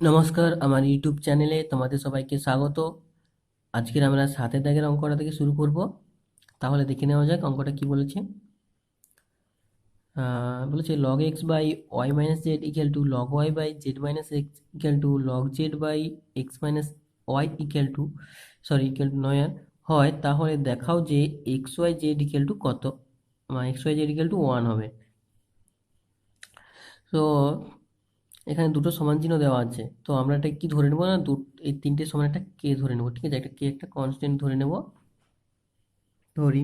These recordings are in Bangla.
নমস্কার, আমার ইউটিউব চ্যানেলে তোমাদের সবাইকে স্বাগত। আজকের আমরা 7 দাগের অঙ্কটা থেকে শুরু করব। তাহলে দেখে নেওয়া যাক অঙ্কটা কি বলেছে। বলেছে log x by y minus z equal to log y by z minus x equal to log z by x minus y equal to নয় হয়, তাহলে দেখাও যে x Y Z equal to কত। X Y Z equal to 1 হবে। তো এখানে দুটো সমান চিহ্ন দেওয়া আছে, তো আমরা এটা কি ধরে নেবো না, এই তিনটে সমান একটা কে ধরে নেবো। ঠিক আছে, একটা কে একটা কনস্ট্যান্ট ধরে নেব। ধরি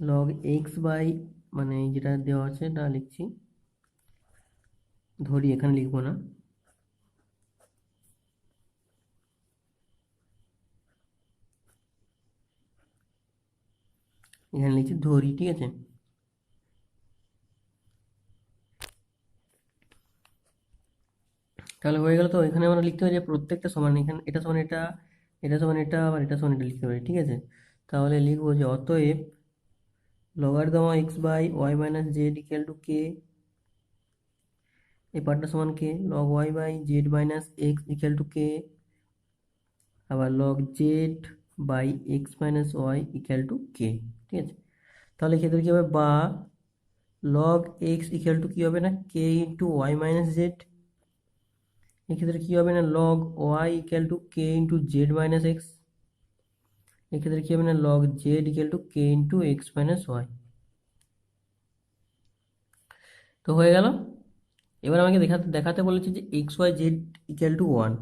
লগ এক্স বাই, মানে যেটা দেওয়া আছে এটা লিখছি। ধরি, এখানে লিখবো না। এখানে লিখছি ধরি, ঠিক আছে। তাহলে হয়ে গেল। তো এখানে আমরা লিখতে পারি যে প্রত্যেকটা সমান, এখানে এটা সমান এটা, এটা সমান এটা, আবার এটা সমান এটা লিখতে পারি। ঠিক আছে, তাহলে লিখবো যে অতএব logarithm x by y minus z equal to k, এই পার্টটা সমান k, log Y by z minus x equal to k, আবার log Z by x minus y equal to k. ঠিক আছে, তাহলে এক্ষেত্রে কী হবে, বা লগ এক্স ইকুয়াল টু কী হবে না, কে ইন্টু ওয়াই মাইনাস জেড। এক্ষেত্রে কী হবে না, log Y equal to K into z minus x. এক্ষেত্রে কী হবে না, log Z equal to K into x minus y. তো হয়ে গেল। এবার আমাকে দেখাতে দেখাতে বলেছে যে x Y Z equal to 1।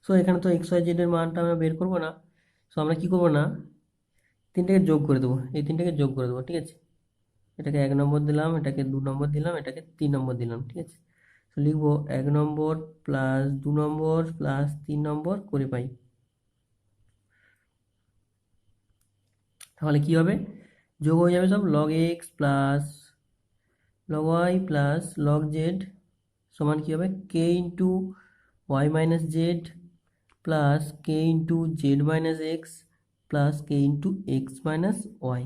So এখানে তো এক্স ওয়াই জেডের মানটা আমরা বের করবো না। সো আমরা কী করবো না, তিনটাকে যোগ করে দেবো, এই তিনটাকে যোগ করে দেবো। ঠিক আছে, এটাকে 1 নম্বর দিলাম, এটাকে 2 নম্বর দিলাম, এটাকে 3 নম্বর দিলাম। ঠিক আছে, তো লিখবো 1 নম্বর প্লাস 2 নম্বর প্লাস 3 নম্বর করে পাই। তাহলে কি হবে, যোগ হয়ে যাবে সব, log x plus log y plus log z সমান কি হবে, k into y minus z plus k into z minus x plus k into x minus y.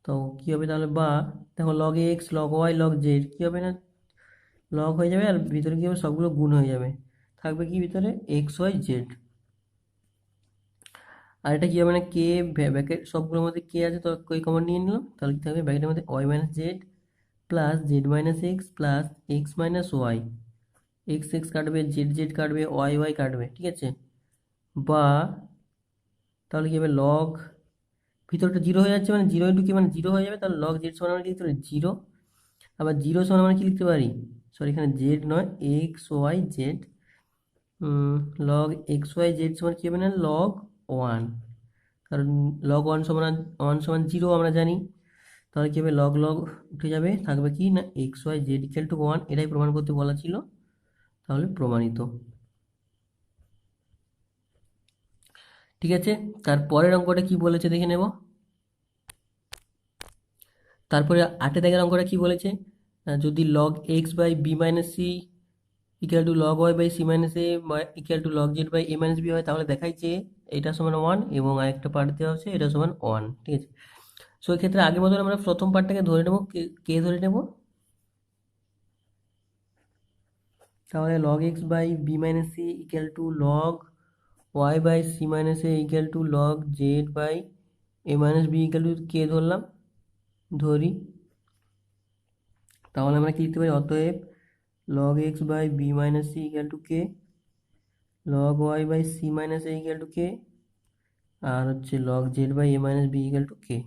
তো কী হবে তাহলে, বা দেখো log x log y log z কী হবে না, লগ হয়ে যাবে, আর ভিতরে কী হবে, সবগুলো গুণ হয়ে যাবে, থাকবে কি ভিতরে, এক্স ওয়াই জেড। আর এটা কী হবে না, কে ব্যাকেট সবগুলোর মধ্যে কে আছে, তো কই কমন নিয়ে নিলাম, তাহলে কী থাকবে ব্যাকেটের মধ্যে y minus z plus z minus x plus x minus y. X x কাটবে, জেড জেড কাটবে, ওয়াই ওয়াই কাটবে। ঠিক আছে, বা তাহলে কী হবে, লগ ভিতরটা জিরো হয়ে যাচ্ছে, মানে জিরো ইন্টু কি মানে জিরো হয়ে যাবে, তাহলে লগ জেড সমান আমরা কি লিখতে পারি, জিরো। আবার জিরো সমান আমরা কি লিখতে পারি, সরি এখানে জেড নয়, X Y Z. Log X Y Z সমান কী হবে না, লগ ওয়ান। কারণ লগ ওয়ান সমান জিরো আমরা জানি। তাহলে কী হবে, লগ লগ উঠে যাবে, থাকবে কি না X Y Z equal to 1। এটাই প্রমাণ করতে বলা ছিল, তাহলে প্রমাণিত। ঠিক আছে, তারপরের অঙ্কটা কি বলেছে দেখে নেব। তারপরে 8 দাগের অঙ্কটা কি বলেছে, যদি log x by B minus C equal to log Y by C minus A equal to log Z by A minus B হয়, তাহলে দেখাই যে এটা সমান 1 এবং আরেকটা পার্ট দেওয়া হচ্ছে এটা সমান 1। ঠিক আছে, সো এক্ষেত্রে আগের মতন আমরা প্রথম পার্টটাকে ধরে নেব, কে ধরে নেব। তাহলে log x by B minus C equal to log Y by C minus A equal to log Z by A minus b equal to k ধরলাম, ধরি। তাহলে আমরা কি লিখতে পারি, অতএব log x by B minus C equal to k, log y by C minus A equal to k, আর হচ্ছে log z by A minus b equal to k.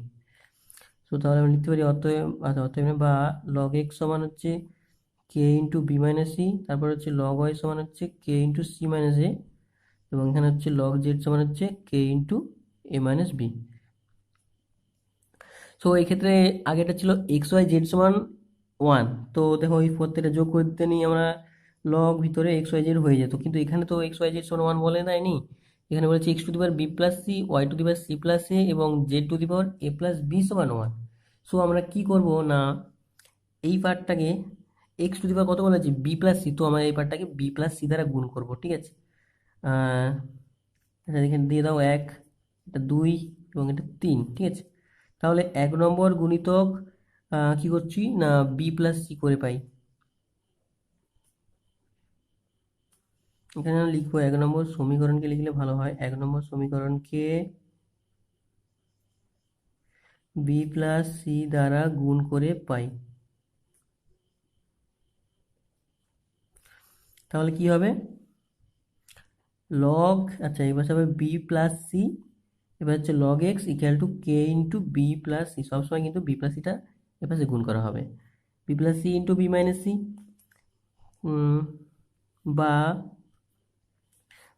So তাহলে আমরা লিখতে পারি অতএব, আচ্ছা অতএব বা log x সমান হচ্ছে কে ইন্টু বি মাইনাস সি, তারপর হচ্ছে log y সমান হচ্ছে কে ইন্টু সি মাইনাস এ, এবং এখানে হচ্ছে log z সমান হচ্ছে কে into A minus B. So এই ক্ষেত্রে আগেটা ছিল এক্স ওয়াই জেড সমান 1, তো দেখো ওই প্রত্যেকটা যোগ করতে নিয়ে আমরা লগ ভিতরে এক্স ওয়াই জেড হয়ে যেত, কিন্তু এখানে তো এক্স ওয়াই জেড সমান 1 বলে দেয়নি। এখানে বলেছে x to the power B plus c, y to the power C plus a এবং z to the power A plus B সমান 1। সো আমরা কি করব না, এই পার্টটাকে এক্স টু দি পাওয়ার কত বলেছে, বি প্লাস সি, তো আমরা এই পার্টটাকে বি প্লাস সি দ্বারা গুণ করব। ঠিক আছে, আচ্ছা এখানে দিয়ে দাও 1, এটা 2 এবং এটা 3। ঠিক আছে, তাহলে 1 নম্বর গুণিতক কি করছি না বি প্লাস সি করে পাই। এখানে আমরা লিখবো 1 নম্বর সমীকরণকে লিখলে ভালো হয়। 1 নম্বর সমীকরণকে বি প্লাস সি দ্বারা গুণ করে পাই। তাহলে কি হবে লগ, আচ্ছা এবার হবে বি প্লাস সি, এবার হচ্ছে log x equal to K into B plus C. সবসময় কিন্তু বি প্লাস সিটা এপাশে গুণ করা হবে, B plus C into B minus C, বা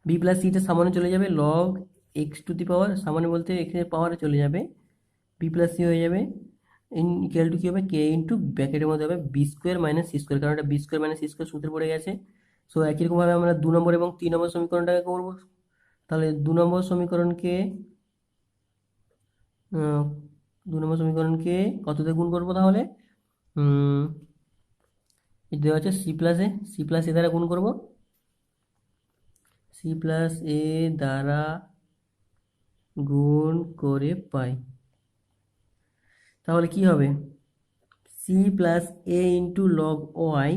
বি প্লাস সিটা সামনে চলে যাবে, log X to the power সামনে বলতে এক্সের পাওয়ারে চলে যাবে, বি প্লাস সি হয়ে যাবে ইকুয়াল টু কী হবে কে ইন্টু ব্র্যাকেটের মধ্যে হবে B square minus C square, কারণ এটা B square minus C square সূত্রে পড়ে গেছে। সো একই রকমভাবে আমরা 2 নম্বর এবং 3 নম্বর সমীকরণটাকে করবো। তাহলে 2 নম্বর সমীকরণকে 2 নম্বর সমীকরণকে কত দিয়ে গুণ করবো তাহলে এটা দেওয়া হচ্ছে সি প্লাস এ দ্বারা গুণ করবো, সি প্লাস এ দ্বারা গুণ করে পাই। তাহলে কি হবে c plus A into log Y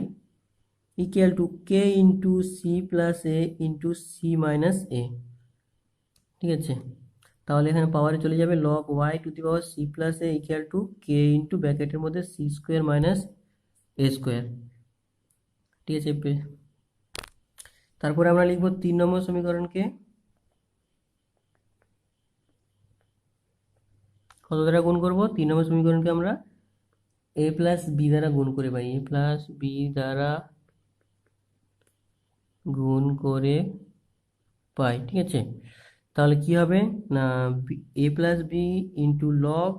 equal to K into c plus A into c minus a. ঠিক আছে, তাহলে এখানে পাওয়ারে চলে যাবে log Y to the power C plus a equal to K into ব্র্যাকেটের মধ্যে সি স্কোয়ার মাইনাস এ স্কোয়ার। ঠিক আছে, তারপরে আমরা লিখব 3 নম্বর সমীকরণকে কত দ্বারা গুণ করব। 3 নম্বর সমীকরণকে আমরা এ প্লাস বি দ্বারা গুণ করে পাই, এ প্লাস বি দ্বারা গুণ করে পাই। ঠিক আছে, তাহলে কি হবে না A plus B into log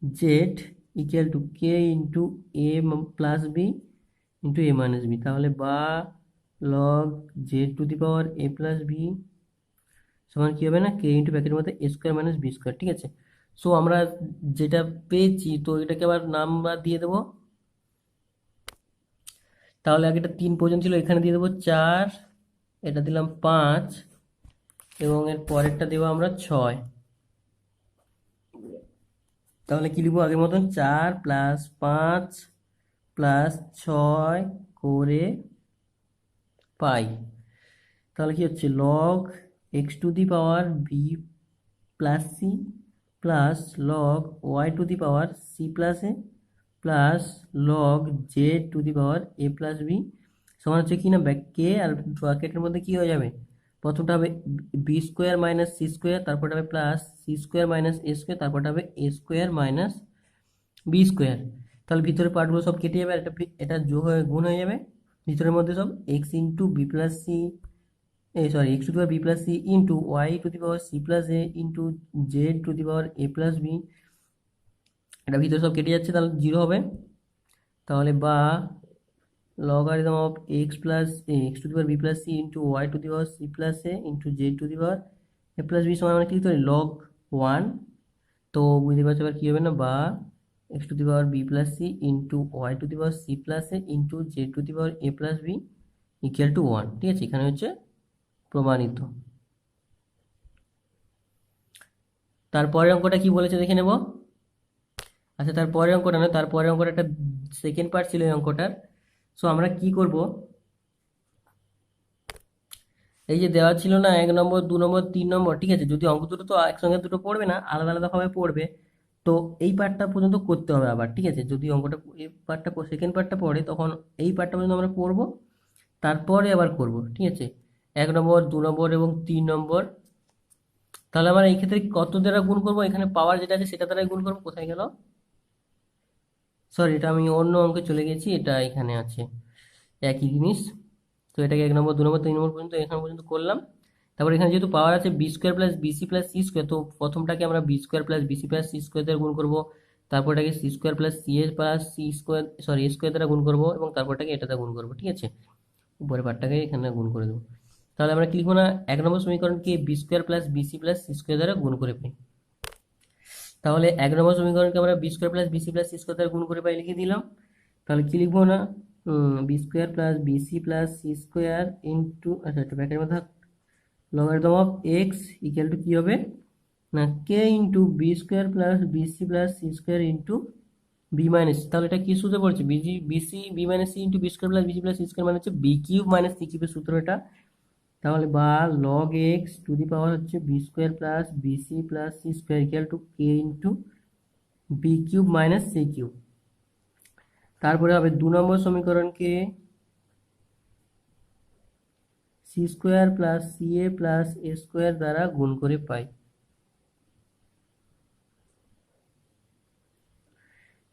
Z equal to K into A plus B into A minus B. তাহলে বা log Z to the power A plus B সমান কী হবে না কে ইন্টু ব্র্যাকেটের মধ্যে A square minus B square. ঠিক আছে, সো আমরা যেটা পেয়েছি তো এটাকে আবার নাম্বার দিয়ে দেবো। তাহলে আগে এটা 3 পর্যন্ত ছিল, এখানে দিয়ে দেবো 4, এটা দিলাম 5 এবং এর পরেরটা দেবো আমরা 6। তাহলে কি লিখবো আগের মতন 4 প্লাস 5 প্লাস 6 করে পাই। তাহলে কি হচ্ছে log X to the power B plus C plus log Y to the power C plus A plus log Z to the power A plus B সমান হচ্ছে কি না কে আর ব্র্যাকেটের মধ্যে কি হয়ে যাবে, প্রথমটা হবে B square minus C square, তারপরটা হবে প্লাস সি স্কোয়ার মাইনাস এ স্কোয়ার, তারপরটা হবে A square minus B square. তাহলে ভিতরে পার্টগুলো সব কেটে যাবে আর এটা যোগ হয়ে গুণ হয়ে যাবে, ভিতরের মধ্যে সব X into B plus C X to the power B plus C into Y to the power C plus A into Z to the power A plus B, এটা ভিতরে সব কেটে যাচ্ছে তাহলে 0 হবে। তাহলে বা logarithm of X plus X to the power B plus C into Y to the power C plus A into Z to the power A plus B সমান আমরা কি করি লগ 1। তো বুঝতে পারছো এবার কী হবে না বা X to the power B plus C into Y to the power C plus A into Z to the power A plus B equal to 1। ঠিক আছে, এখানে হচ্ছে প্রমাণিত। তারপরের অঙ্কটা কি বলেছে দেখে নেব। আচ্ছা তারপরের অঙ্কটা নয়, তারপরের অঙ্কটা একটা সেকেন্ড পার্ট ছিল এই অঙ্কটার। সো আমরা কি করব, এই যে দেওয়া ছিল না 1 নম্বর 2 নম্বর 3 নম্বর, ঠিক আছে, যদি অঙ্ক দুটো তো একসঙ্গে দুটো পড়বে না, আলাদা আলাদাভাবে পড়বে, তো এই পার্টটা পর্যন্ত করতে হবে আবার। ঠিক আছে, যদি অঙ্কটা এই পার্টটা সেকেন্ড পার্টটা পড়ে তখন এই পার্টটা পর্যন্ত আমরা পড়ব, তারপরে আবার করব। ঠিক আছে, 1 নম্বর 2 নম্বর এবং 3 নম্বর। তাহলে আমরা এই ক্ষেত্রে কত দ্বারা গুণ করব, এখানে পাওয়ার যেটা আছে সেটা দ্বারাই গুণ করব। কোথায় গেল, সরি এটা আমি অন্য অঙ্কে চলে গেছি, এটা এখানে আছে একই জিনিস। তো এটাকে 1 নম্বর 2 নম্বর 3 নম্বর পর্যন্ত এখানে পর্যন্ত করলাম। তারপর এখানে যেহেতু পাওয়ার আছে B square plus BC plus C square, তো প্রথমটাকে আমরা B square plus BC plus C square দ্বারা গুণ করবো, তারপরটাকে C square plus C A plus C square A square দ্বারা গুণ করবো এবং তারপরটাকে এটা দ্বারা গুণ করবো। ঠিক আছে, উপরের পার্টটাকে এখানে গুণ করে দেবো। তাহলে আমরা কি লিখবো না 1 নম্বর সমীকরণকে B square plus BC plus C square দ্বারা গুণ করে পাই। তাহলে 1 নম্বর সমীকরণকে আমরা B square plus BC plus C square দ্বারা গুণ করে পাই লিখে দিলাম। তাহলে কি লিখবো না B square plus BC plus C square into, আচ্ছা একটা ব্র্যাকেটের মধ্যে logarithm of X equal to কী হবে না কে into B square plus BC plus C square into B minus, তাহলে এটা কি সূত্রে পড়ছে, BC B minus C into B square plus BC plus C square মানে হচ্ছে বি কিউব মাইনাস সি কিউবের সূত্র এটা। তাহলে বা log X to the power হচ্ছে B square plus BC plus C square equal to K into B cube minus C cube. তারপরে হবে 2 নম্বর সমীকরণকে C square plus C A plus A square দ্বারা গুণ করে পাই।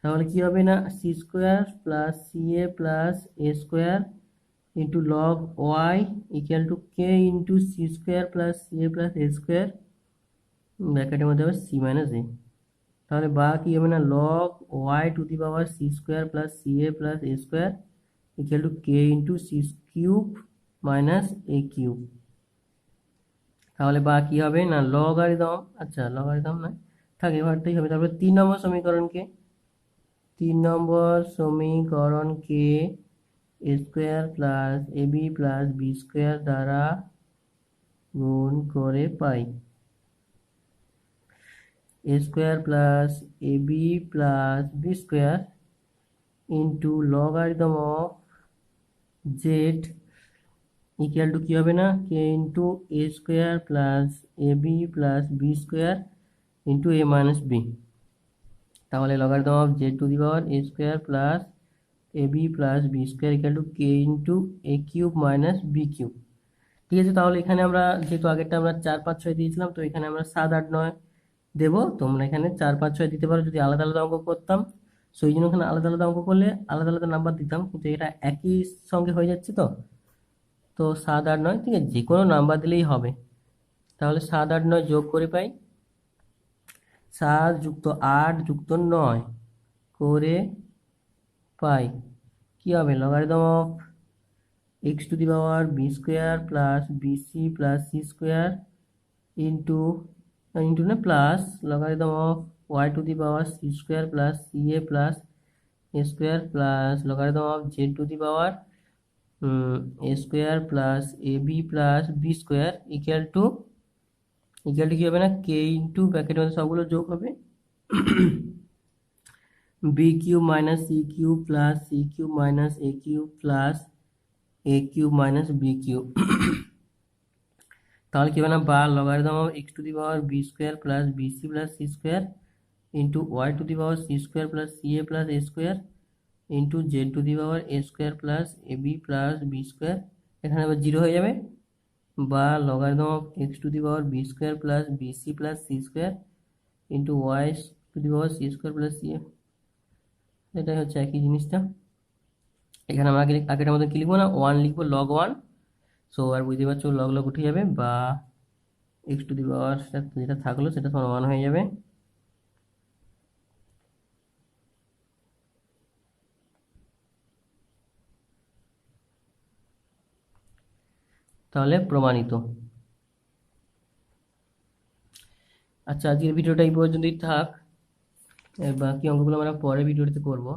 তাহলে কি হবে না, C square plus C A plus A square into log Y equal to K into C square plus C A plus A square, ব্র্যাকেটের মধ্যে হবে সি মাইনাস এ। তাহলে বা কি হবে না, log Y to the power C square plus C A plus A square equal to K into C cube minus A cube. তাহলে বা কি হবে না, লগারিদম, আচ্ছা লগারিদম নয় থাক, এবারটাই হবে। তারপরে 3 নম্বর সমীকরণকে 3 নম্বর সমীকরণকে A square plus A B plus B square দ্বারা গুণ করে পাই। A square plus A B plus B square into logarithm of Z equal to কি হবে না, কে into A square plus A B plus B square into A minus B. তাহলে logarithm of Z to the power A square plus A B plus B square equal to K into A cube minus B cube. ঠিক আছে, তাহলে এখানে আমরা যেহেতু আগেরটা আমরা 4 5 6 দিয়েছিলাম, তো এখানে আমরা 7 8 9 দেবো। তোমরা এখানে 4 5 6 দিতে পারো যদি আলাদা আলাদা অঙ্ক করতাম। সো এই জন্য এখানে আলাদা আলাদা অঙ্ক করলে আলাদা আলাদা নাম্বার দিতাম, কিন্তু এটা একই সঙ্গে হয়ে যাচ্ছে। তো 7 8 9, ঠিক আছে, যে কোনো নাম্বার দিলেই হবে। তাহলে 7 8 9 যোগ করে পাই 7 যুক্ত 8 যুক্ত 9 করে পাই কি হবে, logarithm of X to the power B square plus BC plus C square into into না plus logarithm of Y to the power C square plus C A plus A square plus logarithm of Z to the power A square plus A B plus B square equal to কি হবে না, কে ইন্টু ব্র্যাকেটের মধ্যে সবগুলো যোগ হবে B cube minus C cube plus C cube minus A cube plus A cube minus B cube. তাহলে কি হবে না, বা logarithm of X to the power B square plus BC plus C square into Y to the power C square plus C A plus A square into Z to the power A square plus A B plus B square. এখানে আবার জিরো হয়ে যাবে। বা logarithm of X to the power B square plus BC plus C square into Y to the power C square plus C A. এটাই হচ্ছে একই জিনিসটা। এখানে আমরা আগেটার মধ্যে কি লিখবো না, 1 লিখবো লগ 1। সো আর বুঝতে পারছো লগ লগ উঠে যাবে, বা এক্স টু দি পাওয়ার যেটা থাকলো সেটা সমান 1 হয়ে যাবে। তাহলে প্রমাণিত। আচ্ছা, আজকের ভিডিওটা এই পর্যন্তই থাক, বাকি অঙ্কগুলো আমরা পরের ভিডিওতে করবো।